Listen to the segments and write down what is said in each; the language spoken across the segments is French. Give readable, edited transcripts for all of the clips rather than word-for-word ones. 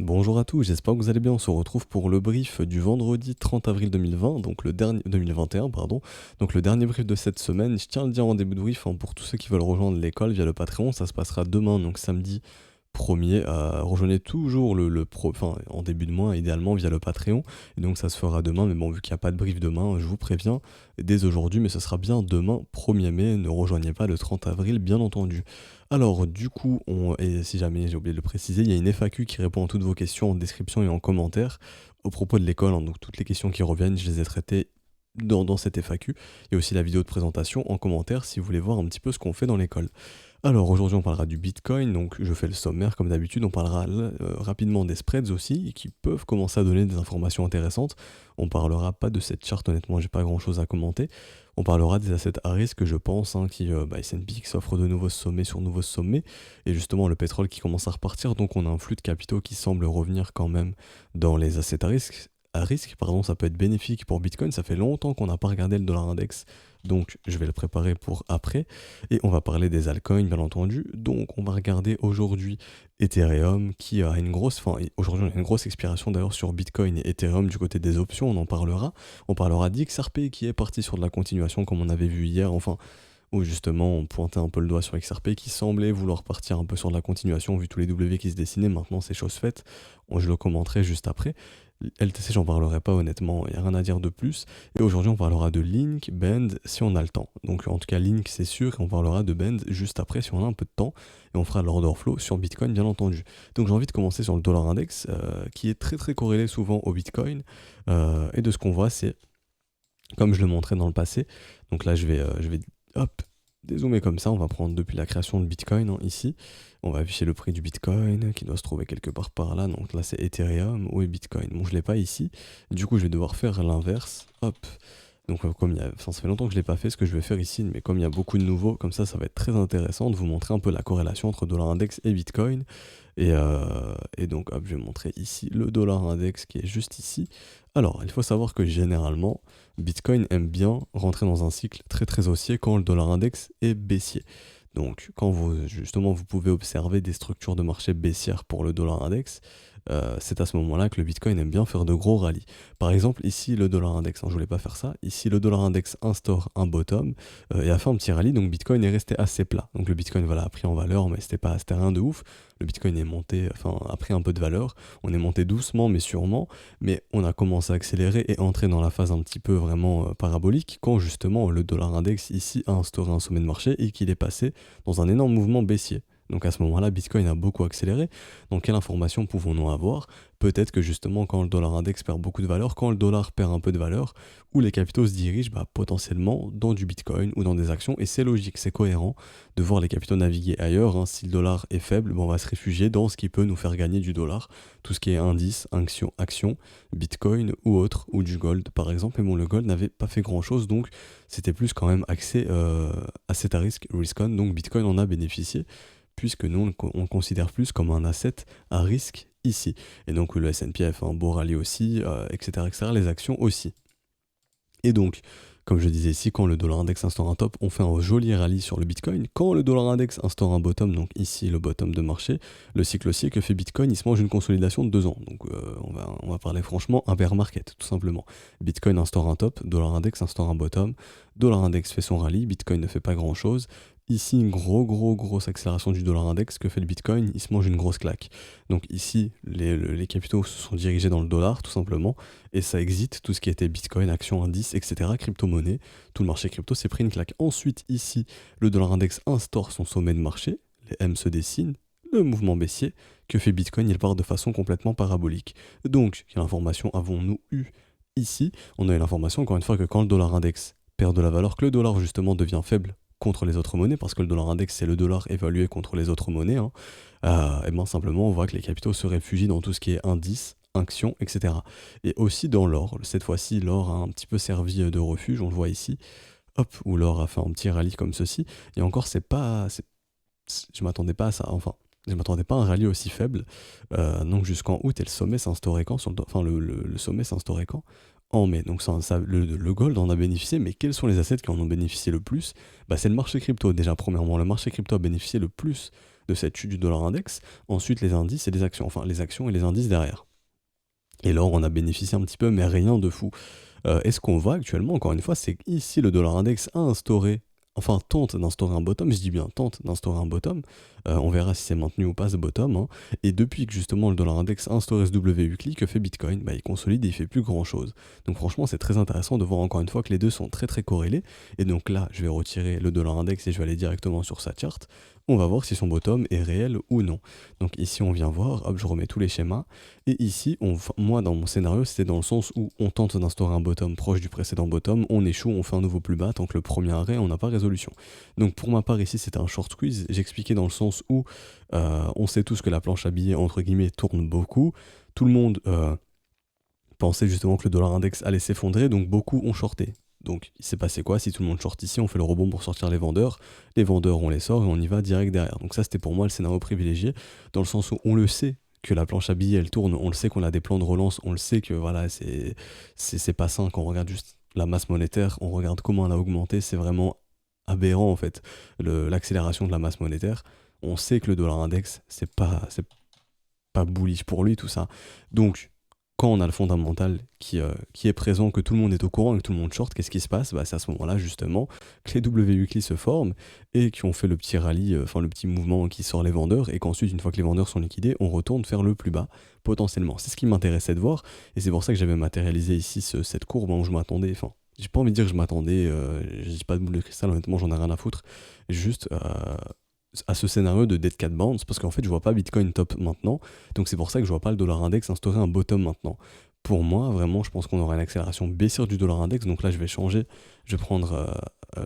Bonjour à tous, j'espère que vous allez bien. On se retrouve pour le brief du vendredi 30 avril 2020, donc le dernier 2021, pardon. Donc le dernier brief de cette semaine. Je tiens à le dire en début de brief, hein, pour tous ceux qui veulent rejoindre l'école via le Patreon, ça se passera demain, donc samedi 1er. Rejoignez toujours enfin, en début de mois, idéalement via le Patreon. Et donc ça se fera demain, mais bon, vu qu'il n'y a pas de brief demain, je vous préviens dès aujourd'hui, mais ce sera bien demain 1er mai. Ne rejoignez pas le 30 avril, bien entendu. Alors, du coup, et si jamais j'ai oublié de le préciser, il y a une FAQ qui répond à toutes vos questions en description et en commentaire au propos de l'école, hein. Donc, toutes les questions qui reviennent, je les ai traitées dans cette FAQ. Il y a aussi la vidéo de présentation en commentaire si vous voulez voir un petit peu ce qu'on fait dans l'école. Alors aujourd'hui on parlera du Bitcoin, donc je fais le sommaire comme d'habitude, on parlera rapidement des spreads aussi, qui peuvent commencer à donner des informations intéressantes. On parlera pas de cette charte, honnêtement j'ai pas grand chose à commenter. On parlera des assets à risque, je pense, hein, S&P qui s'offre de nouveaux sommets sur nouveaux sommets, et justement le pétrole qui commence à repartir, donc on a un flux de capitaux qui semble revenir quand même dans les assets à risque, pardon, ça peut être bénéfique pour Bitcoin. Ça fait longtemps qu'on n'a pas regardé le dollar index, donc je vais le préparer pour après. Et on va parler des altcoins, bien entendu. Donc on va regarder aujourd'hui Ethereum qui a une grosse, enfin aujourd'hui on a une grosse expiration d'ailleurs sur Bitcoin et Ethereum du côté des options, on en parlera. On parlera d'XRP qui est parti sur de la continuation comme on avait vu hier, enfin où justement on pointait un peu le doigt sur XRP qui semblait vouloir partir un peu sur de la continuation vu tous les W qui se dessinaient. Maintenant c'est chose faite, je le commenterai juste après. LTC, j'en parlerai pas honnêtement, il n'y a rien à dire de plus. Et aujourd'hui, on parlera de Link, Bend, si on a le temps. Donc en tout cas, Link, c'est sûr, et on parlera de Bend juste après si on a un peu de temps. Et on fera de l'order flow sur Bitcoin, bien entendu. Donc j'ai envie de commencer sur le dollar index, qui est très très corrélé souvent au Bitcoin. Et de ce qu'on voit, c'est, comme je le montrais dans le passé, donc là je vais hop, dézoomer comme ça, on va prendre depuis la création de Bitcoin, hein, ici. On va afficher le prix du Bitcoin qui doit se trouver quelque part par là. Donc là c'est Ethereum, où est Bitcoin? Bon, je l'ai pas ici. Du coup je vais devoir faire l'inverse. Hop. Donc comme enfin, ça fait longtemps que je l'ai pas fait, ce que je vais faire ici, mais comme il y a beaucoup de nouveaux, comme ça va être très intéressant de vous montrer un peu la corrélation entre dollar index et Bitcoin. Et donc hop, je vais montrer ici le dollar index qui est juste ici. Alors il faut savoir que généralement Bitcoin aime bien rentrer dans un cycle très très haussier quand le dollar index est baissier. Donc quand vous pouvez observer des structures de marché baissières pour le dollar index, c'est à ce moment-là que le Bitcoin aime bien faire de gros rallyes. Par exemple, ici le dollar index, hein, je voulais pas faire ça, ici le dollar index instaure un bottom et a fait un petit rallye, donc Bitcoin est resté assez plat. Donc le Bitcoin voilà, a pris en valeur, mais c'était rien de ouf. Le Bitcoin est monté, enfin a pris un peu de valeur, on est monté doucement mais sûrement, mais on a commencé à accélérer et entrer dans la phase un petit peu vraiment parabolique quand justement le dollar index ici a instauré un sommet de marché et qu'il est passé dans un énorme mouvement baissier. Donc à ce moment-là, Bitcoin a beaucoup accéléré. Donc quelle information pouvons-nous avoir? Peut-être que justement quand le dollar index perd beaucoup de valeur, quand le dollar perd un peu de valeur, où les capitaux se dirigent potentiellement dans du Bitcoin ou dans des actions, et c'est logique, c'est cohérent de voir les capitaux naviguer ailleurs, hein. Si le dollar est faible, on va se réfugier dans ce qui peut nous faire gagner du dollar, tout ce qui est indice, action, Bitcoin ou autre, ou du gold par exemple. Mais bon, le gold n'avait pas fait grand-chose, donc c'était plus quand même axé asset à risque, risk on, donc Bitcoin en a bénéficié, puisque nous on le considère plus comme un asset à risque ici. Et donc le S&P a fait un beau rallye aussi, etc., etc., les actions aussi. Et donc, comme je disais ici, quand le dollar index instaure un top, on fait un joli rallye sur le Bitcoin. Quand le dollar index instaure un bottom, donc ici le bottom de marché, le cycle haussier que fait Bitcoin, il se mange une consolidation de 2 ans. Donc on va parler franchement un bear market, tout simplement. Bitcoin instaure un top, dollar index instaure un bottom, dollar index fait son rallye, Bitcoin ne fait pas grand chose. Ici, une grosse accélération du dollar index. Que fait le Bitcoin? Il se mange une grosse claque. Donc ici, les capitaux se sont dirigés dans le dollar, tout simplement, et ça exit tout ce qui était Bitcoin, actions, indices, etc., crypto-monnaie. Tout le marché crypto s'est pris une claque. Ensuite, ici, le dollar index instaure son sommet de marché, les M se dessinent, le mouvement baissier. Que fait Bitcoin? Il part de façon complètement parabolique. Donc, quelle information avons-nous eu ici? On a eu l'information, encore une fois, que quand le dollar index perd de la valeur, que le dollar justement devient faible contre les autres monnaies, parce que le dollar index c'est le dollar évalué contre les autres monnaies, hein, et bien simplement on voit que les capitaux se réfugient dans tout ce qui est indice, actions, etc. Et aussi dans l'or. Cette fois-ci, l'or a un petit peu servi de refuge, on le voit ici, hop, où l'or a fait un petit rallye comme ceci. Et encore, je m'attendais pas à ça, enfin. Je m'attendais pas à un rallye aussi faible. Donc jusqu'en août, et le sommet s'instaurait quand enfin, le sommet s'instaurait quand? en mai. Donc le gold en a bénéficié, mais quels sont les assets qui en ont bénéficié le plus? Bah, c'est le marché crypto déjà, premièrement. Le marché crypto a bénéficié le plus de cette chute du dollar index. Ensuite, les indices et les actions. Enfin, les actions et les indices derrière. Et l'or on a bénéficié un petit peu, mais rien de fou. Et ce qu'on voit actuellement, encore une fois, c'est qu'ici, le dollar index a instauré, enfin tente d'instaurer un bottom, je dis bien tente d'instaurer un bottom, on verra si c'est maintenu ou pas ce bottom, hein. Et depuis que justement le dollar index a instauré ce W weekly, que fait Bitcoin? Bah, il consolide et il fait plus grand chose. Donc franchement, c'est très intéressant de voir encore une fois que les deux sont très très corrélés. Et donc là, je vais retirer le dollar index et je vais aller directement sur sa charte. On va voir si son bottom est réel ou non. Donc ici, on vient voir, hop, je remets tous les schémas. Et ici, moi, dans mon scénario, c'était dans le sens où on tente d'instaurer un bottom proche du précédent bottom, on échoue, on fait un nouveau plus bas, tant que le premier arrêt, on n'a pas résolution. Donc pour ma part, ici, c'était un short squeeze. J'expliquais dans le sens où on sait tous que la planche à billets, entre guillemets, tourne beaucoup. Tout le monde pensait justement que le dollar index allait s'effondrer, donc beaucoup ont shorté. Donc il s'est passé quoi? Si tout le monde short ici, on fait le rebond pour sortir les vendeurs on les sort et on y va direct derrière. Donc ça c'était pour moi le scénario privilégié, dans le sens où on le sait que la planche à billets elle tourne, on le sait qu'on a des plans de relance, on le sait que voilà c'est pas sain quand on regarde juste la masse monétaire, on regarde comment elle a augmenté, c'est vraiment aberrant en fait, l'accélération de la masse monétaire. On sait que le dollar index c'est pas bullish pour lui tout ça. Donc quand on a le fondamental qui est présent, que tout le monde est au courant et que tout le monde short, qu'est-ce qui se passe? Bah, c'est à ce moment-là, justement, que les W weekly se forment et qui ont fait le petit rallye, enfin le petit mouvement qui sort les vendeurs, et qu'ensuite, une fois que les vendeurs sont liquidés, on retourne faire le plus bas, potentiellement. C'est ce qui m'intéressait de voir, et c'est pour ça que j'avais matérialisé ici cette courbe où je m'attendais, enfin, j'ai pas envie de dire que je m'attendais, j'ai pas de boule de cristal, honnêtement, j'en ai rien à foutre, juste à ce scénario de dead cat bounce, parce qu'en fait je vois pas Bitcoin top maintenant, donc c'est pour ça que je vois pas le dollar index instaurer un bottom maintenant. Pour moi, vraiment, je pense qu'on aura une accélération baissière du dollar index, donc là je vais changer, je vais prendre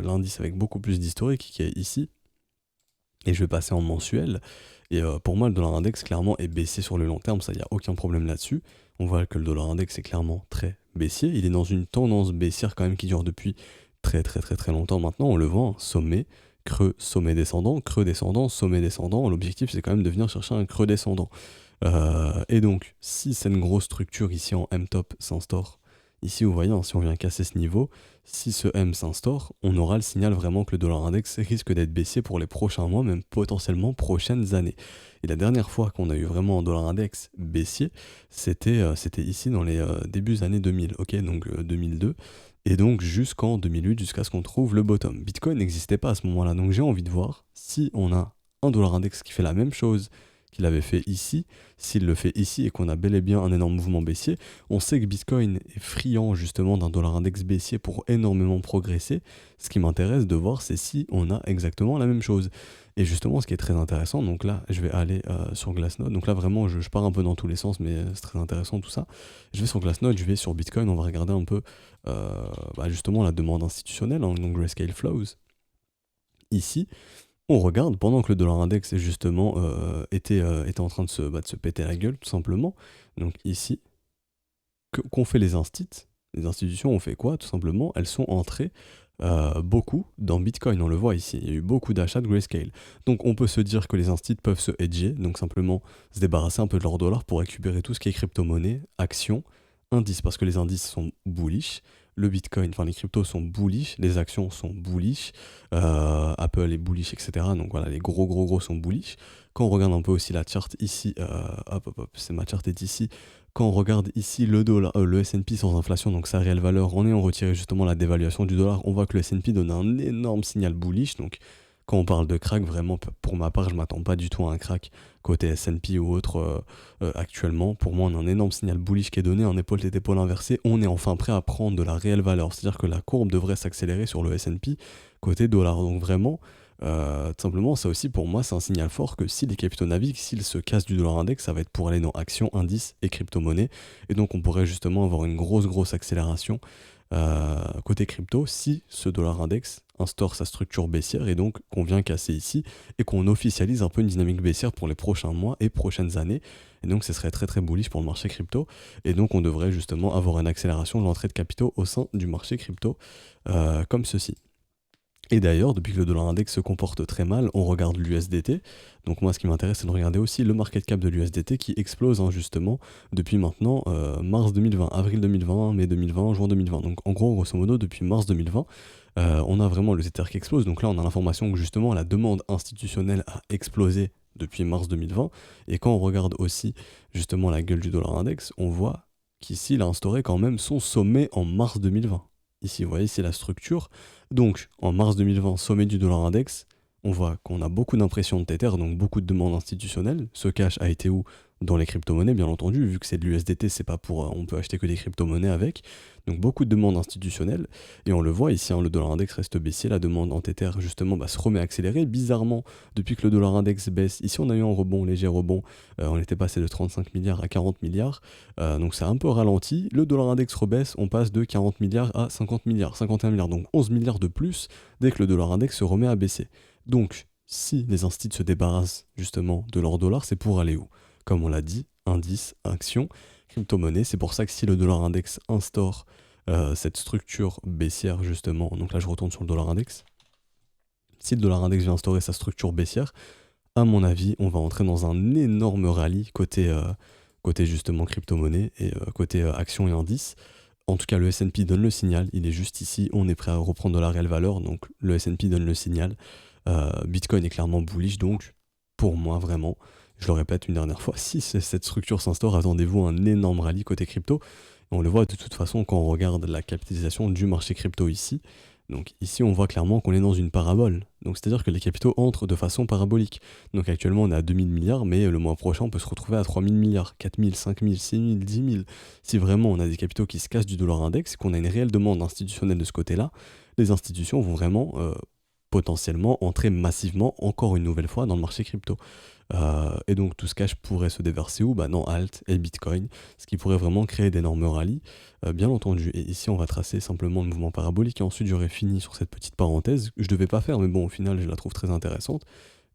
l'indice avec beaucoup plus d'historique qui est ici, et je vais passer en mensuel, et pour moi le dollar index clairement est baissier sur le long terme, ça y a aucun problème là-dessus. On voit que le dollar index est clairement très baissier, il est dans une tendance baissière quand même qui dure depuis très très très très longtemps maintenant, on le voit, hein, sommet, creux, sommet descendant, sommet descendant. L'objectif, c'est quand même de venir chercher un creux descendant. Et donc, si cette grosse structure ici en M-top s'instaure, ici vous voyez, hein, si on vient casser ce niveau, si ce M s'instaure, on aura le signal vraiment que le dollar index risque d'être baissier pour les prochains mois, même potentiellement prochaines années. Et la dernière fois qu'on a eu vraiment un dollar index baissier, c'était ici dans les débuts années 2000, ok, donc 2002. Et donc jusqu'en 2008, jusqu'à ce qu'on trouve le bottom. Bitcoin n'existait pas à ce moment-là, donc j'ai envie de voir si on a un dollar index qui fait la même chose qu'il avait fait ici, s'il le fait ici et qu'on a bel et bien un énorme mouvement baissier. On sait que Bitcoin est friand justement d'un dollar index baissier pour énormément progresser. Ce qui m'intéresse de voir, c'est si on a exactement la même chose. Et justement, ce qui est très intéressant, donc là, je vais aller sur Glassnode. Donc là, vraiment, je pars un peu dans tous les sens, mais c'est très intéressant tout ça. Je vais sur Glassnode, je vais sur Bitcoin, on va regarder un peu justement la demande institutionnelle, hein, donc Grayscale Flows. Ici, on regarde pendant que le dollar index justement était en train de se péter la gueule, tout simplement. Donc ici, qu'ont fait les institutions ont fait quoi? Tout simplement, elles sont entrées beaucoup dans Bitcoin, on le voit ici, il y a eu beaucoup d'achats de Grayscale. Donc on peut se dire que les instituts peuvent se hedger, donc simplement se débarrasser un peu de leur dollar pour récupérer tout ce qui est crypto-monnaie, actions, indices, parce que les indices sont bullish, le Bitcoin, enfin les cryptos sont bullish, les actions sont bullish, Apple est bullish, etc. Donc voilà, les gros sont bullish. Quand on regarde un peu aussi la charte ici, c'est ma charte est ici. Quand on regarde ici le dollar, le S&P sans inflation, donc sa réelle valeur, en ayant retiré justement la dévaluation du dollar, on voit que le S&P donne un énorme signal bullish. Donc quand on parle de crack, vraiment, pour ma part, je m'attends pas du tout à un crack côté S&P ou autre actuellement. Pour moi, on a un énorme signal bullish qui est donné, un épaule tête épaule inversée. On est enfin prêt à prendre de la réelle valeur. C'est-à-dire que la courbe devrait s'accélérer sur le S&P côté dollar. Donc vraiment, tout simplement, ça aussi pour moi, c'est un signal fort que si les capitaux naviguent, s'ils se cassent du dollar index, ça va être pour aller dans actions, indices et crypto-monnaies. Et donc on pourrait justement avoir une grosse accélération côté crypto si ce dollar index instaure sa structure baissière et donc qu'on vient casser ici et qu'on officialise un peu une dynamique baissière pour les prochains mois et prochaines années. Et donc ce serait très bullish pour le marché crypto. Et donc on devrait justement avoir une accélération de l'entrée de capitaux au sein du marché crypto comme ceci. Et d'ailleurs, depuis que le dollar index se comporte très mal, on regarde l'USDT. Donc moi, ce qui m'intéresse, c'est de regarder aussi le market cap de l'USDT qui explose hein, justement depuis maintenant mars 2020, avril 2020, mai 2020, juin 2020. Donc en gros, grosso modo, depuis mars 2020, on a vraiment le Tether qui explose. Donc là, on a l'information que justement la demande institutionnelle a explosé depuis mars 2020. Et quand on regarde aussi justement la gueule du dollar index, on voit qu'ici, il a instauré quand même son sommet en mars 2020. Ici, vous voyez, c'est la structure. Donc, en mars 2020, sommet du dollar index, on voit qu'on a beaucoup d'impressions de Tether, donc beaucoup de demandes institutionnelles. Ce cash a été où? Dans les crypto-monnaies, bien entendu, vu que c'est de l'USDT, c'est pas pour, on peut acheter que des crypto-monnaies avec. Donc beaucoup de demandes institutionnelles. Et on le voit ici, hein, le dollar index reste baissier, la demande en Tether justement se remet à accélérer. Bizarrement, depuis que le dollar index baisse, ici on a eu un rebond, léger rebond, on était passé de 35 milliards à 40 milliards. Donc c'est un peu ralenti. Le dollar index rebaisse, on passe de 40 milliards à 50 milliards, 51 milliards, donc 11 milliards de plus dès que le dollar index se remet à baisser. Donc, si les instituts se débarrassent justement de leur dollar, c'est pour aller où? Comme on l'a dit, indice, action, crypto-monnaie. C'est pour ça que si le dollar index instaure cette structure baissière justement, donc là je retourne sur le dollar index, si le dollar index vient instaurer sa structure baissière, à mon avis, on va entrer dans un énorme rallye côté justement crypto-monnaie et côté action et indice. En tout cas, le S&P donne le signal, il est juste ici, on est prêt à reprendre de la réelle valeur, donc le S&P donne le signal. Bitcoin est clairement bullish, donc pour moi vraiment, je le répète une dernière fois, si cette structure s'instaure, attendez-vous à un énorme rallye côté crypto. On le voit de toute façon quand on regarde la capitalisation du marché crypto ici. Donc ici on voit clairement qu'on est dans une parabole. Donc c'est-à-dire que les capitaux entrent de façon parabolique. Donc actuellement on est à 2000 milliards, mais le mois prochain on peut se retrouver à 3000 milliards, 4000, 5000, 6000, 10 000. Si vraiment on a des capitaux qui se cassent du dollar index et qu'on a une réelle demande institutionnelle de ce côté-là, les institutions vont vraiment potentiellement entrer massivement encore une nouvelle fois dans le marché crypto. Et donc tout ce cash pourrait se déverser où? Dans Alt et Bitcoin, ce qui pourrait vraiment créer d'énormes rallyes, bien entendu. Et ici on va tracer simplement le mouvement parabolique et ensuite j'aurais fini sur cette petite parenthèse que je devais pas faire, mais bon au final je la trouve très intéressante,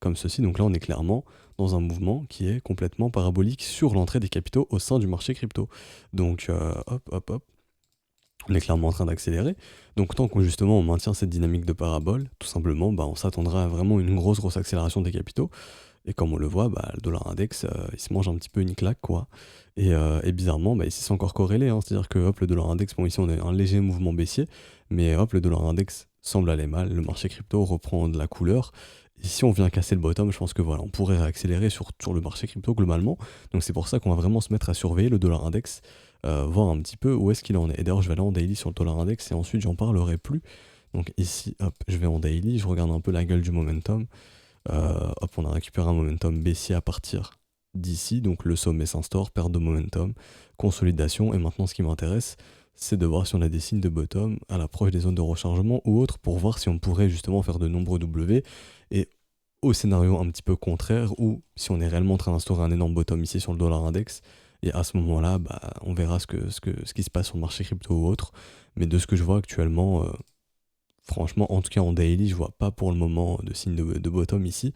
comme ceci. Donc là on est clairement dans un mouvement qui est complètement parabolique sur l'entrée des capitaux au sein du marché crypto. Donc hop, on est clairement en train d'accélérer. Donc tant qu'on justement on maintient cette dynamique de parabole, tout simplement, on s'attendra à vraiment une grosse accélération des capitaux. Et comme on le voit, le dollar index, il se mange un petit peu une claque, quoi. Et bizarrement, ici c'est encore corrélé, hein. C'est-à-dire que hop, le dollar index, bon ici on a un léger mouvement baissier, mais hop, le dollar index semble aller mal, le marché crypto reprend de la couleur. Et si on vient casser le bottom, je pense que voilà, on pourrait réaccélérer sur le marché crypto globalement. Donc c'est pour ça qu'on va vraiment se mettre à surveiller le dollar index, voir un petit peu où est-ce qu'il en est. Et d'ailleurs, je vais aller en daily sur le dollar index et ensuite j'en parlerai plus. Donc ici, hop, je vais en daily, je regarde un peu la gueule du momentum. Hop, on a récupéré un momentum baissier à partir d'ici, donc le sommet s'instaure, perte de momentum, consolidation, et maintenant ce qui m'intéresse, c'est de voir si on a des signes de bottom à l'approche des zones de rechargement ou autres, pour voir si on pourrait justement faire de nombreux W, et au scénario un petit peu contraire, où si on est réellement en train d'instaurer un énorme bottom ici sur le dollar index, et à ce moment-là, on verra ce qui se passe sur le marché crypto ou autre, mais de ce que je vois actuellement, franchement, en tout cas en daily, je vois pas pour le moment de signe de bottom ici.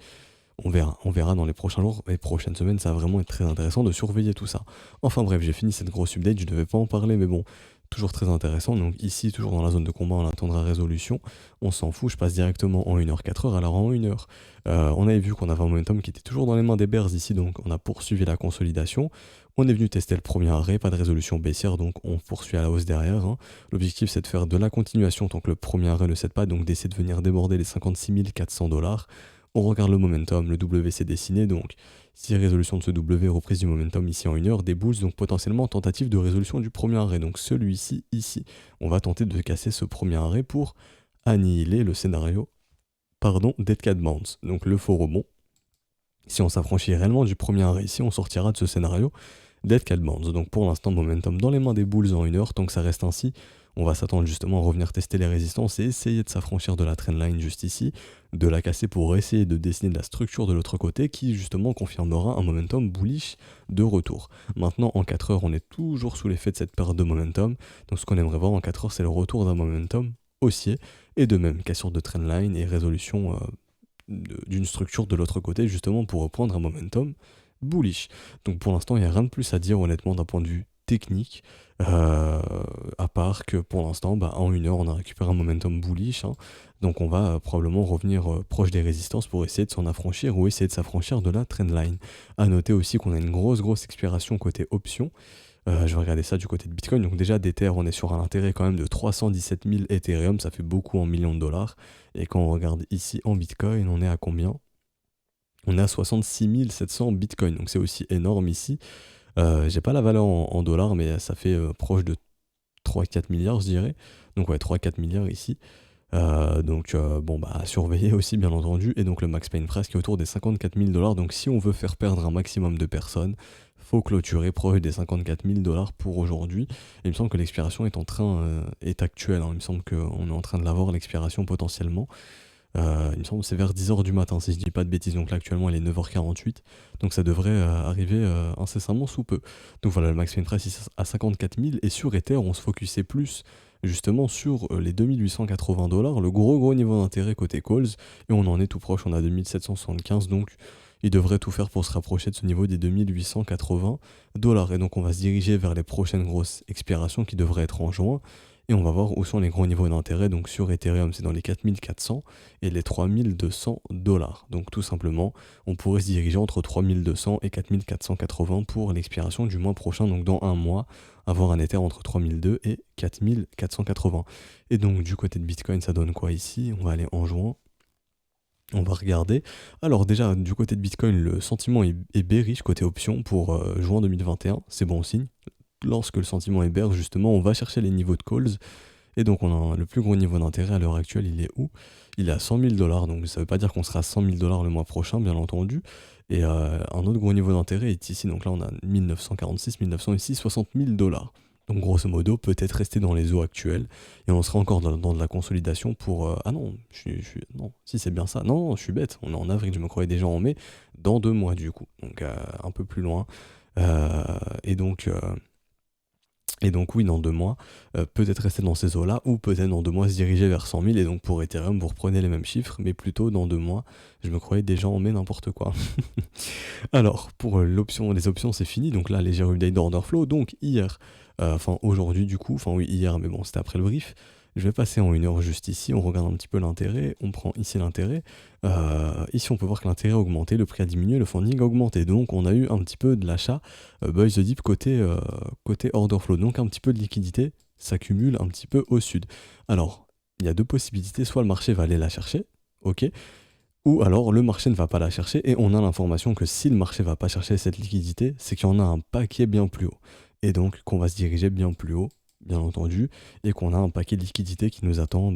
On verra dans les prochains jours et prochaines semaines, ça va vraiment être très intéressant de surveiller tout ça. Enfin bref, j'ai fini cette grosse update, je devais pas en parler, mais bon, toujours très intéressant. Donc ici, toujours dans la zone de combat, on attendra résolution. On s'en fout, je passe directement en 1h, 4h. Alors en 1h, on avait vu qu'on avait un momentum qui était toujours dans les mains des bears ici, donc on a poursuivi la consolidation. On est venu tester le premier arrêt, pas de résolution baissière, donc on poursuit à la hausse derrière, hein. L'objectif c'est de faire de la continuation tant que le premier arrêt ne cède pas, donc d'essayer de venir déborder les 56 400 $. On regarde le momentum, le W s'est dessiné, donc si résolution de ce W, reprise du momentum ici en 1h, des bulls, donc potentiellement tentative de résolution du premier arrêt, donc celui-ci ici. On va tenter de casser ce premier arrêt pour annihiler le scénario, dead cat bounce, donc le faux rebond. Si on s'affranchit réellement du premier arrêt ici, on sortira de ce scénario dead cat bounce. Donc pour l'instant, momentum dans les mains des bulls en 1h, tant que ça reste ainsi, on va s'attendre justement à revenir tester les résistances et essayer de s'affranchir de la trendline juste ici, de la casser pour essayer de dessiner de la structure de l'autre côté qui justement confirmera un momentum bullish de retour. Maintenant en 4 heures, on est toujours sous l'effet de cette perte de momentum, donc ce qu'on aimerait voir en 4 heures, c'est le retour d'un momentum haussier, et de même cassure de trendline et résolution d'une structure de l'autre côté justement pour reprendre un momentum bullish. Donc pour l'instant, il n'y a rien de plus à dire honnêtement d'un point de vue technique, à part que pour l'instant, bah, en 1 heure, on a récupéré un momentum bullish, hein. Donc on va probablement revenir proche des résistances pour essayer de s'en affranchir ou essayer de s'affranchir de la trendline. À noter aussi qu'on a une grosse expiration côté option. Je vais regarder ça du côté de Bitcoin. Donc déjà, d'Ether, on est sur un intérêt quand même de 317 000 Ethereum, ça fait beaucoup en millions de dollars. Et quand on regarde ici en Bitcoin, on est à combien? On est à 66 700 Bitcoin, donc c'est aussi énorme ici. J'ai pas la valeur en dollars, mais ça fait proche de 3-4 milliards, je dirais. Donc ouais, 3-4 milliards ici. Donc bon, bah à surveiller aussi, bien entendu. Et donc le max pain price qui est autour des 54 000 dollars. Donc si on veut faire perdre un maximum de personnes, faut clôturer proche des 54 000 dollars pour aujourd'hui. Et il me semble que l'expiration est actuelle, hein. Il me semble qu'on est en train de l'avoir, l'expiration potentiellement. Il me semble que c'est vers 10 h du matin, si je dis pas de bêtises. Donc là, actuellement, elle est 9 h 48. Donc ça devrait arriver incessamment sous peu. Donc voilà, le max pain price ici à 54 000. Et sur Ether, on se focusait plus justement sur les 2880 dollars, le gros niveau d'intérêt côté calls. Et on en est tout proche, on a 2775. Donc il devrait tout faire pour se rapprocher de ce niveau des 2880 dollars. Et donc on va se diriger vers les prochaines grosses expirations qui devraient être en juin. Et on va voir où sont les gros niveaux d'intérêt. Donc sur Ethereum, c'est dans les 4400 et les 3200 dollars. Donc tout simplement, on pourrait se diriger entre 3200 et 4480 pour l'expiration du mois prochain. Donc dans un mois, avoir un Ether entre 3002 et 4480. Et donc du côté de Bitcoin, ça donne quoi ici? On va aller en juin. On va regarder. Alors déjà, du côté de Bitcoin, le sentiment est bearish côté option pour juin 2021. C'est bon signe. Lorsque le sentiment est bearish, justement, on va chercher les niveaux de calls. Et donc, on a le plus gros niveau d'intérêt à l'heure actuelle, il est où? Il est à 100 000 dollars. Donc, ça ne veut pas dire qu'on sera à 100 000 dollars le mois prochain, bien entendu. Et un autre gros niveau d'intérêt est ici. Donc là, on a 1946, 1900 ici, 60 000 dollars. Donc, grosso modo, peut-être rester dans les eaux actuelles. Et on sera encore dans de la consolidation pour. Ah non, non, si c'est bien ça. Non, je suis bête. On est en avril, je me croyais déjà en mai. Dans 2 mois, du coup. Donc, un peu plus loin. Et donc. Et donc oui, dans 2 mois, peut-être rester dans ces eaux-là, ou peut-être dans 2 mois se diriger vers 100 000, et donc pour Ethereum, vous reprenez les mêmes chiffres, mais plutôt dans 2 mois, je me croyais déjà en mai n'importe quoi. Alors, pour les options c'est fini, donc là, léger update d'order flow, donc hier, enfin aujourd'hui du coup, enfin oui hier, mais bon c'était après le brief, je vais passer en 1 heure juste ici, on regarde un petit peu l'intérêt, on prend ici l'intérêt, ici on peut voir que l'intérêt a augmenté, le prix a diminué, le funding a augmenté, donc on a eu un petit peu de l'achat buy the dip côté order flow, donc un petit peu de liquidité s'accumule un petit peu au sud. Alors, il y a 2 possibilités, soit le marché va aller la chercher, ok, ou alors le marché ne va pas la chercher et on a l'information que si le marché va pas chercher cette liquidité, c'est qu'il y en a un paquet bien plus haut. Et donc qu'on va se diriger bien plus haut, bien entendu, et qu'on a un paquet de liquidité qui nous attend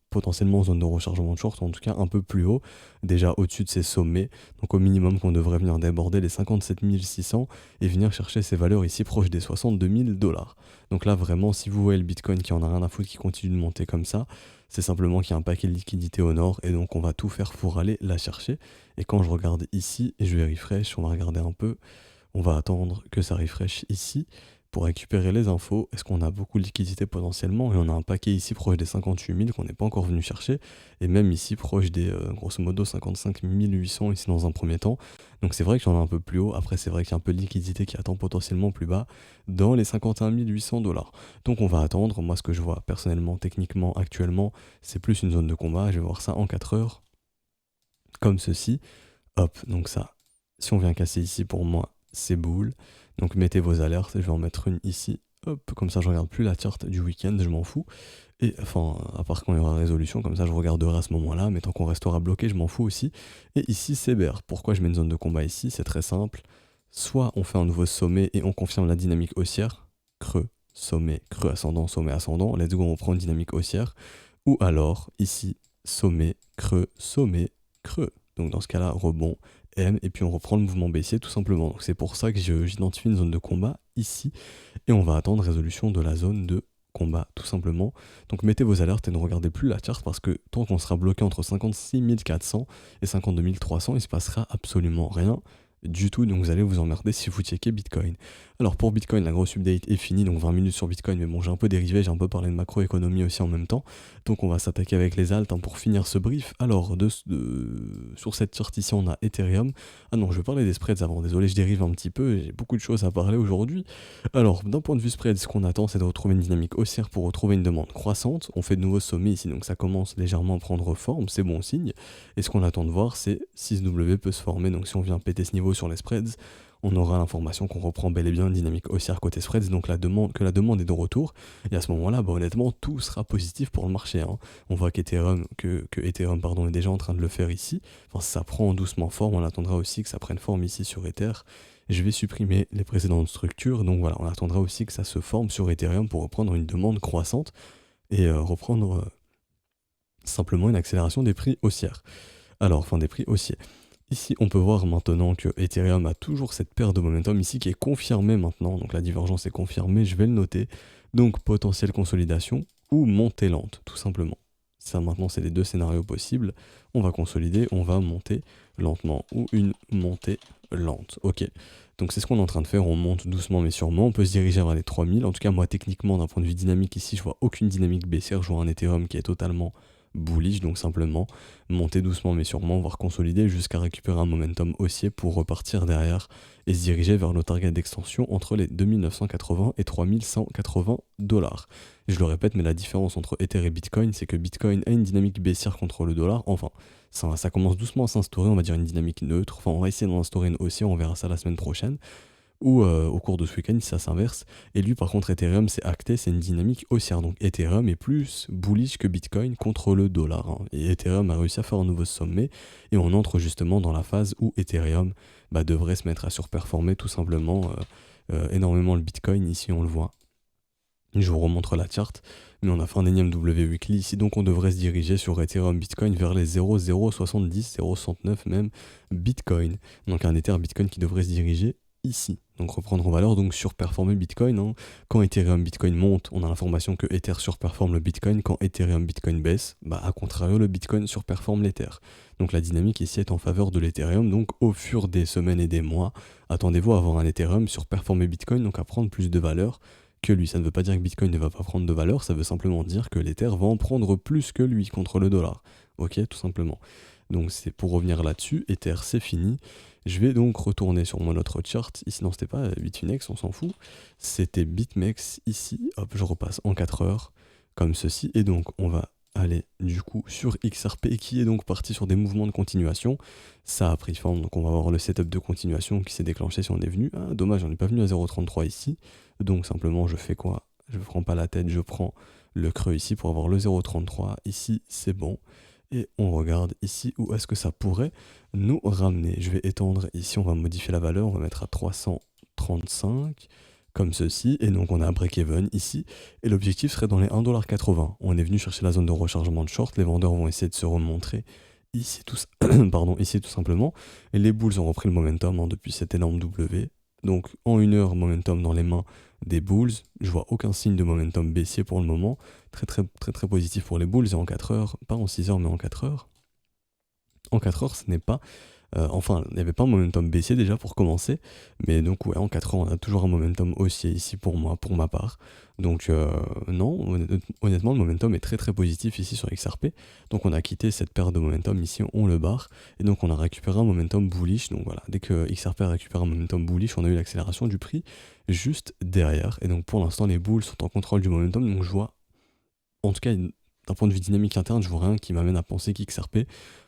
potentiellement en zone de rechargement de short, en tout cas un peu plus haut, déjà au-dessus de ces sommets. Donc au minimum qu'on devrait venir déborder les 57 600 et venir chercher ces valeurs ici proches des 62 000 dollars. Donc là vraiment, si vous voyez le Bitcoin qui en a rien à foutre, qui continue de monter comme ça, c'est simplement qu'il y a un paquet de liquidité au nord et donc on va tout faire pour aller la chercher. Et quand je regarde ici, et je vais refresh, on va regarder un peu, on va attendre que ça refresh ici pour récupérer les infos. Est-ce qu'on a beaucoup de liquidité potentiellement? Et on a un paquet ici proche des 58 000 qu'on n'est pas encore venu chercher. Et même ici proche des grosso modo 55 800 ici dans un premier temps. Donc c'est vrai qu'il y en a un peu plus haut. Après c'est vrai qu'il y a un peu de liquidité qui attend potentiellement plus bas dans les 51 800 dollars. Donc on va attendre. Moi ce que je vois personnellement, techniquement, actuellement, c'est plus une zone de combat. Je vais voir ça en 4 heures. Comme ceci. Hop, donc ça. Si on vient casser ici pour moi, c'est boule. Donc mettez vos alertes, je vais en mettre une ici, hop, comme ça je regarde plus la charte du week-end, je m'en fous. Et enfin, à part quand il y aura résolution, comme ça je regarderai à ce moment-là, mais tant qu'on restera bloqué, je m'en fous aussi. Et ici c'est bear. Pourquoi je mets une zone de combat ici? C'est très simple. Soit on fait un nouveau sommet et on confirme la dynamique haussière, creux, creux ascendant, let's go, on prend une dynamique haussière. Ou alors, ici, sommet, creux. Donc dans ce cas-là, rebond, M, et puis on reprend le mouvement baissier tout simplement. Donc c'est pour ça que j'identifie une zone de combat ici, et on va attendre résolution de la zone de combat tout simplement. Donc mettez vos alertes et ne regardez plus la charte parce que tant qu'on sera bloqué entre 56 400 et 52 300, il se passera absolument rien. du tout, donc vous allez vous emmerder si vous checkez Bitcoin. Alors pour Bitcoin, la grosse update est finie, donc 20 minutes sur Bitcoin, mais bon, j'ai un peu dérivé, j'ai un peu parlé de macroéconomie aussi en même temps, donc on va s'attaquer avec les alts pour finir ce brief. Alors, sur cette charte ici, on a Ethereum. Ah non, je vais parler des spreads avant, désolé, je dérive un petit peu, j'ai beaucoup de choses à parler aujourd'hui. Alors, d'un point de vue spread, ce qu'on attend, c'est de retrouver une dynamique haussière pour retrouver une demande croissante. On fait de nouveaux sommets ici, donc ça commence légèrement à prendre forme, c'est bon signe. Et ce qu'on attend de voir, c'est 6W peut se former, donc si on vient péter ce niveau sur les spreads, on aura l'information qu'on reprend bel et bien une dynamique haussière côté spreads, donc que la demande est de retour. Et à ce moment-là, bah, honnêtement, tout sera positif pour le marché, hein. On voit que Ethereum pardon, est déjà en train de le faire ici. Enfin, ça prend doucement forme, on attendra aussi que ça prenne forme ici sur Ether. Je vais supprimer les précédentes structures, donc voilà, on attendra aussi que ça se forme sur Ethereum pour reprendre une demande croissante et reprendre simplement une accélération des prix haussières. Alors, enfin des prix haussiers. Ici, on peut voir maintenant que Ethereum a toujours cette paire de momentum ici qui est confirmée maintenant. Donc la divergence est confirmée, je vais le noter. Donc potentielle consolidation ou montée lente, tout simplement. Ça maintenant, c'est les deux scénarios possibles. On va consolider, on va monter lentement ou une montée lente. Ok. Donc c'est ce qu'on est en train de faire, on monte doucement mais sûrement. On peut se diriger vers les 3000. En tout cas, moi, techniquement, d'un point de vue dynamique ici, je vois aucune dynamique baissière. Je vois un Ethereum qui est totalement bullish, donc simplement monter doucement mais sûrement, voire consolider jusqu'à récupérer un momentum haussier pour repartir derrière et se diriger vers nos targets d'extension entre les 2980 et 3180 $. Je le répète, mais la différence entre Ether et Bitcoin, c'est que Bitcoin a une dynamique baissière contre le dollar, enfin, ça commence doucement à s'instaurer, on va dire une dynamique neutre, enfin on va essayer d'en instaurer une haussière, on verra ça la semaine prochaine, ou au cours de ce week-end si ça s'inverse. Et lui par contre Ethereum c'est acté, c'est une dynamique haussière. Donc Ethereum est plus bullish que Bitcoin contre le dollar, hein. Et Ethereum a réussi à faire un nouveau sommet et on entre justement dans la phase où Ethereum devrait se mettre à surperformer tout simplement énormément le Bitcoin. Ici on le voit. Je vous remontre la charte, mais on a fait un énième W weekly ici, donc on devrait se diriger sur Ethereum Bitcoin vers les 0,070, 0,69 même Bitcoin. Donc un Ether Bitcoin qui devrait se diriger ici. Donc reprendre en valeur, donc surperformer Bitcoin, hein. Quand Ethereum Bitcoin monte, on a l'information que Ether surperforme le Bitcoin. Quand Ethereum Bitcoin baisse, à contrario, le Bitcoin surperforme l'Ether. Donc la dynamique ici est en faveur de l'Ethereum. Donc au fur des semaines et des mois, attendez-vous à avoir un Ethereum surperformer Bitcoin, donc à prendre plus de valeur que lui. Ça ne veut pas dire que Bitcoin ne va pas prendre de valeur, ça veut simplement dire que l'Ether va en prendre plus que lui contre le dollar. Ok, tout simplement. Donc c'est pour revenir là-dessus, Ether c'est fini. Je vais donc retourner sur mon autre chart. Ici, non, c'était pas Bitfinex, on s'en fout. C'était BitMEX. Ici, hop, je repasse en 4 heures, comme ceci. Et donc, on va aller du coup sur XRP qui est donc parti sur des mouvements de continuation. Ça a pris forme, donc on va voir le setup de continuation qui s'est déclenché si on est venu. Ah, dommage, on n'est pas venu à 0,33 ici. Donc, simplement, je fais quoi? Je ne prends pas la tête, je prends le creux ici pour avoir le 0,33. Ici, c'est bon. Et on regarde ici où est-ce que ça pourrait nous ramener. Je vais étendre ici, on va modifier la valeur, on va mettre à 335, comme ceci. Et donc on a un break-even ici. Et l'objectif serait dans les 1,80 $. On est venu chercher la zone de rechargement de short. Les vendeurs vont essayer de se remontrer ici, pardon, ici tout simplement. Et les bulls ont repris le momentum depuis cet énorme W. Donc en une heure, momentum dans les mains des bulls. Je vois aucun signe de momentum baissier pour le moment. Très très très très positif pour les bulls. Et en 4 heures, pas en 6 heures mais en 4 heures. En 4 heures, ce n'est pas... enfin, il n'y avait pas un momentum baissier déjà pour commencer. Mais donc ouais, en 4 heures, on a toujours un momentum haussier ici pour moi, pour ma part. Donc non, honnêtement, le momentum est très très positif ici sur XRP. Donc on a quitté cette paire de momentum ici, on le barre. Et donc on a récupéré un momentum bullish. Donc voilà, dès que XRP a récupéré un momentum bullish, on a eu l'accélération du prix juste derrière. Et donc pour l'instant, les bulls sont en contrôle du momentum. Donc je vois, en tout cas, d'un point de vue dynamique interne, je vois rien qui m'amène à penser qu'XRP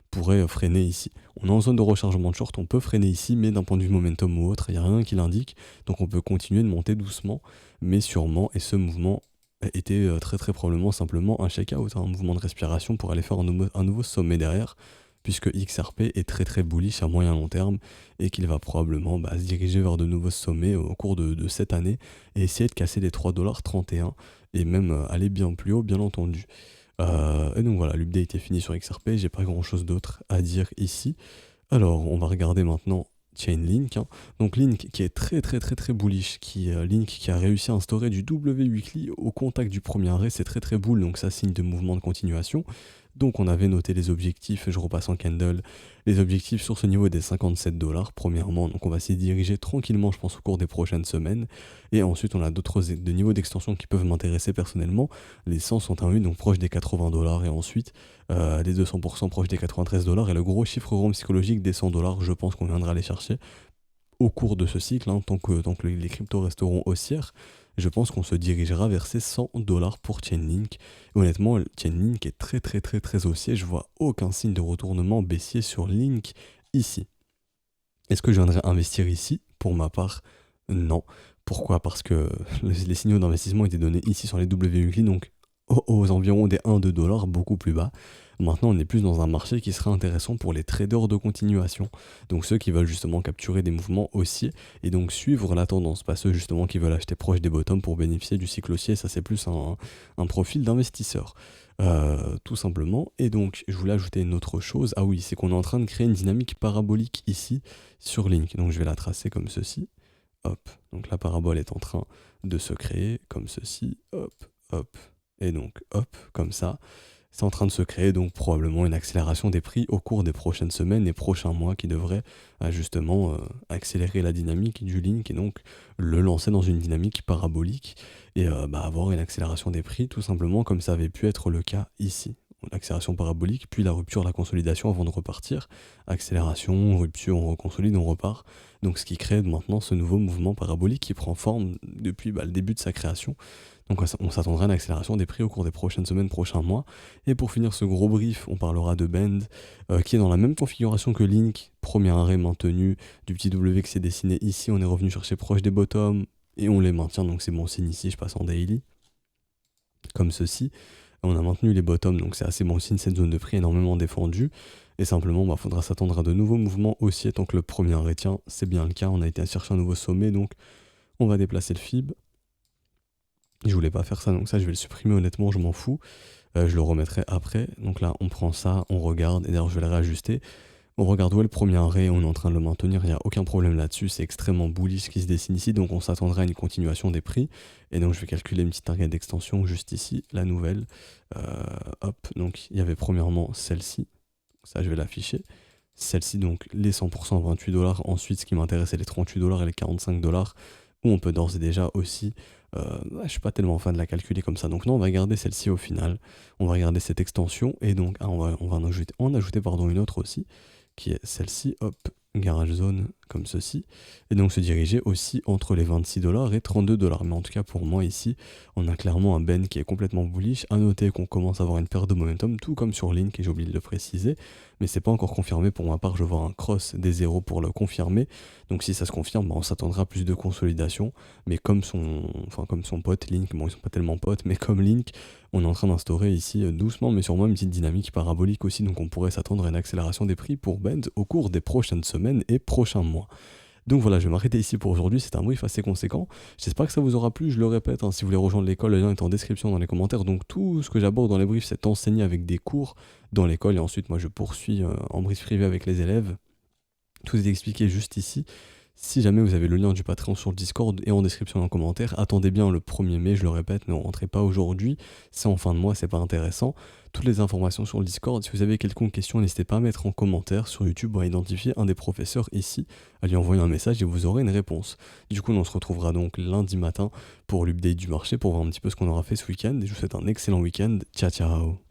pourrait freiner ici. On est en zone de rechargement de short, on peut freiner ici, mais d'un point de vue momentum ou autre, il n'y a rien qui l'indique. Donc on peut continuer de monter doucement, mais sûrement. Et ce mouvement était très très probablement simplement un shake-out, un mouvement de respiration pour aller faire un nouveau sommet derrière, puisque XRP est très très bullish à moyen long terme et qu'il va probablement se diriger vers de nouveaux sommets au cours de cette année et essayer de casser les 3,31 $ et même aller bien plus haut, bien entendu. Et donc voilà, l'update est fini sur XRP, j'ai pas grand chose d'autre à dire ici. Alors, on va regarder maintenant Chainlink, hein. Donc Link qui est très très très très bullish, Link qui a réussi à instaurer du W weekly au contact du premier arrêt, c'est très très bull, donc ça signe de mouvement de continuation. Donc on avait noté les objectifs, je repasse en candle, les objectifs sur ce niveau des 57 $ premièrement, donc on va s'y diriger tranquillement je pense au cours des prochaines semaines, et ensuite on a d'autres de niveaux d'extension qui peuvent m'intéresser personnellement, les 161 donc proche des 80 $, et ensuite les 200% proche des 93 $, et le gros chiffre rond psychologique des 100 $, je pense qu'on viendra les chercher au cours de ce cycle, hein, tant que les cryptos resteront haussières, je pense qu'on se dirigera vers ces 100 $ pour Chainlink. Et honnêtement, Chainlink est très très très très haussier, je vois aucun signe de retournement baissier sur Link ici. Est-ce que je viendrai investir ici? Pour ma part, non. Pourquoi? Parce que les signaux d'investissement étaient donnés ici sur les W weekly, donc aux environs des 1-2 $, beaucoup plus bas. Maintenant, on est plus dans un marché qui sera intéressant pour les traders de continuation, donc ceux qui veulent justement capturer des mouvements haussiers et donc suivre la tendance, pas ceux justement qui veulent acheter proche des bottoms pour bénéficier du cycle haussier, ça c'est plus un profil d'investisseur, tout simplement. Et donc, je voulais ajouter une autre chose, ah oui, c'est qu'on est en train de créer une dynamique parabolique ici sur Link, donc je vais la tracer comme ceci, hop, donc la parabole est en train de se créer comme ceci, hop, hop, et donc hop, comme ça. C'est en train de se créer donc probablement une accélération des prix au cours des prochaines semaines et prochains mois qui devrait justement accélérer la dynamique du Link et donc le lancer dans une dynamique parabolique et avoir une accélération des prix tout simplement comme ça avait pu être le cas ici. L'accélération parabolique, puis la rupture, la consolidation avant de repartir. Accélération, rupture, on reconsolide, on repart. Donc ce qui crée maintenant ce nouveau mouvement parabolique qui prend forme depuis le début de sa création. Donc on s'attendra à une accélération des prix au cours des prochaines semaines, prochains mois. Et pour finir ce gros brief, on parlera de Bend, qui est dans la même configuration que Link. Premier arrêt maintenu, du petit W qui s'est dessiné ici, on est revenu chercher proche des bottoms, et on les maintient, donc c'est bon signe ici, je passe en daily. Comme ceci. On a maintenu les bottoms, donc c'est assez bon signe, cette zone de prix énormément défendue. Et simplement, il faudra s'attendre à de nouveaux mouvements haussiers tant que le premier arrêt tient. C'est bien le cas, on a été à chercher un nouveau sommet, donc on va déplacer le FIB. Je voulais pas faire ça, donc ça je vais le supprimer honnêtement, je m'en fous. Je le remettrai après. Donc là, on prend ça, on regarde, et d'ailleurs je vais le réajuster. On regarde où est le premier arrêt, on est en train de le maintenir, il n'y a aucun problème là-dessus, c'est extrêmement bullish ce qui se dessine ici, donc on s'attendra à une continuation des prix. Et donc je vais calculer une petite target d'extension juste ici, la nouvelle. Hop, donc il y avait premièrement celle-ci, ça je vais l'afficher. Celle-ci donc les 100% 28 $, ensuite ce qui m'intéresse c'est les 38 $ et les 45 $, où on peut d'ores et déjà aussi, je suis pas tellement fan de la calculer comme ça, donc non on va garder celle-ci au final, on va regarder cette extension, et donc on va en ajouter une autre aussi, qui est celle-ci, hop, garage zone, comme ceci, et donc se diriger aussi entre les 26 $ et 32 $. Mais en tout cas, pour moi, ici, on a clairement un Ben qui est complètement bullish. À noter qu'on commence à avoir une perte de momentum, tout comme sur Link, et j'ai oublié de le préciser, mais c'est pas encore confirmé pour ma part. Je vois un cross des zéros pour le confirmer. Donc si ça se confirme, on s'attendra à plus de consolidation. Mais comme son pote Link, bon, ils sont pas tellement potes, mais comme Link, on est en train d'instaurer ici doucement, mais sûrement une petite dynamique parabolique aussi. Donc on pourrait s'attendre à une accélération des prix pour Bend au cours des prochaines semaines et prochains mois. Donc voilà, je vais m'arrêter ici pour aujourd'hui, c'est un brief assez conséquent. J'espère que ça vous aura plu, je le répète, hein, si vous voulez rejoindre l'école, le lien est en description dans les commentaires. Donc tout ce que j'aborde dans les briefs, c'est enseigné avec des cours dans l'école, et ensuite moi je poursuis en brief privé avec les élèves. Tout est expliqué juste ici. Si jamais vous avez le lien du Patreon sur le Discord et en description dans les commentaires, attendez bien le 1er mai, je le répète, ne rentrez pas aujourd'hui, c'est en fin de mois, c'est pas intéressant. Toutes les informations sur le Discord, si vous avez quelconque question, n'hésitez pas à mettre en commentaire sur YouTube ou à identifier un des professeurs ici, à lui envoyer un message et vous aurez une réponse. Du coup, on se retrouvera donc lundi matin pour l'update du marché, pour voir un petit peu ce qu'on aura fait ce week-end, et je vous souhaite un excellent week-end, ciao ciao.